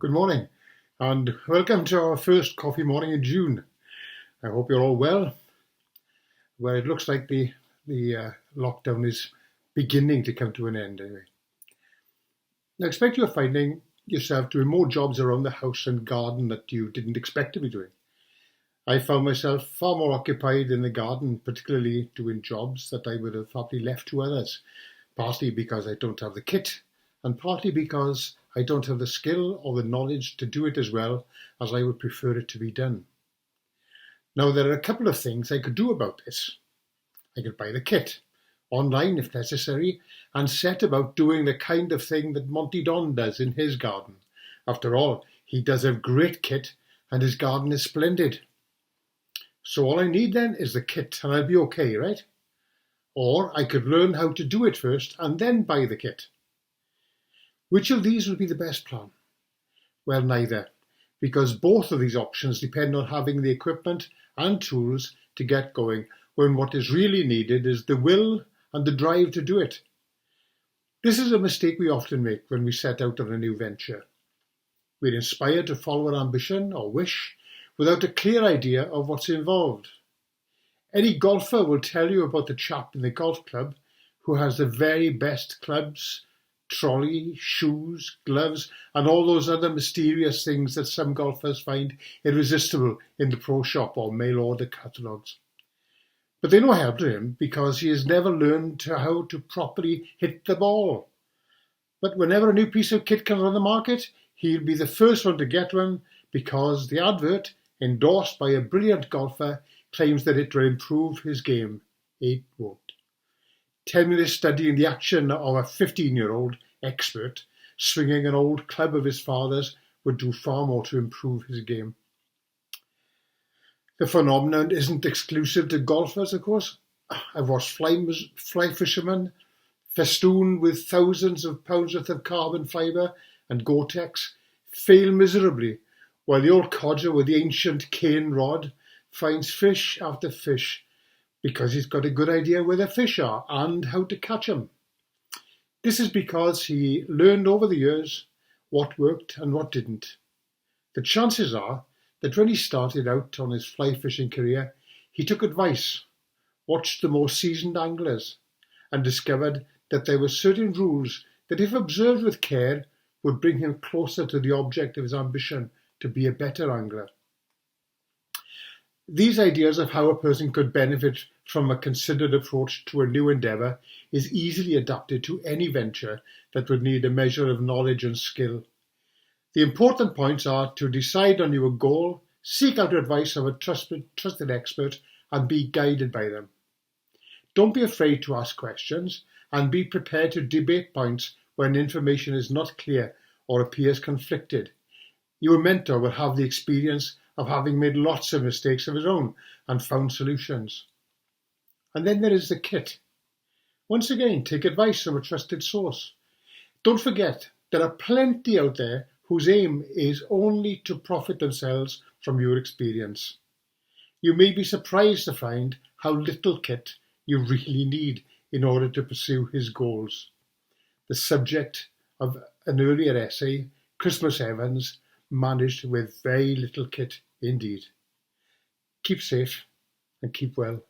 Good morning and welcome to our first coffee morning in June. I hope you're all well. Well, it looks like the lockdown is beginning to come to an end anyway. I expect you're finding yourself doing more jobs around the house and garden that you didn't expect to be doing. I found myself far more occupied in the garden, particularly doing jobs that I would have probably left to others, partly because I don't have the kit and partly because I don't have the skill or the knowledge to do it as well as I would prefer it to be done. Now, there are a couple of things I could do about this. I could buy the kit, online if necessary, and set about doing the kind of thing that Monty Don does in his garden. After all, he does a great kit and his garden is splendid. So all I need then is the kit and I'll be okay, right? Or I could learn how to do it first and then buy the kit. Which of these would be the best plan? Well, neither, because both of these options depend on having the equipment and tools to get going, when what is really needed is the will and the drive to do it. This is a mistake we often make when we set out on a new venture. We're inspired to follow an ambition or wish without a clear idea of what's involved. Any golfer will tell you about the chap in the golf club who has the very best clubs, trolley, shoes, gloves, and all those other mysterious things that some golfers find irresistible in the pro shop or mail order catalogues. But they're no help to him because he has never learned how to properly hit the ball. But whenever a new piece of kit comes on the market, he'll be the first one to get one because the advert, endorsed by a brilliant golfer, claims that it will improve his game. It won't. 10 minutes studying the action of a 15-year-old expert swinging an old club of his father's would do far more to improve his game. The phenomenon isn't exclusive to golfers, of course. I've watched fly fishermen festooned with thousands of pounds worth of carbon fibre and Gore-Tex fail miserably, while the old codger with the ancient cane rod finds fish after fish because he's got a good idea where the fish are and how to catch them. This is because he learned over the years what worked and what didn't. The chances are that when he started out on his fly fishing career, he took advice, watched the more seasoned anglers, and discovered that there were certain rules that, if observed with care, would bring him closer to the object of his ambition to be a better angler. These ideas of how a person could benefit from a considered approach to a new endeavour is easily adapted to any venture that would need a measure of knowledge and skill. The important points are to decide on your goal, seek out advice of a trusted expert, and be guided by them. Don't be afraid to ask questions, and be prepared to debate points when information is not clear or appears conflicted. Your mentor will have the experience of having made lots of mistakes of his own and found solutions. And then there is the kit. Once again, take advice from a trusted source. Don't forget, there are plenty out there whose aim is only to profit themselves from your experience. You may be surprised to find how little kit you really need in order to pursue his goals. The subject of an earlier essay, Christmas Evans, managed with very little kit indeed. Keep safe and keep well.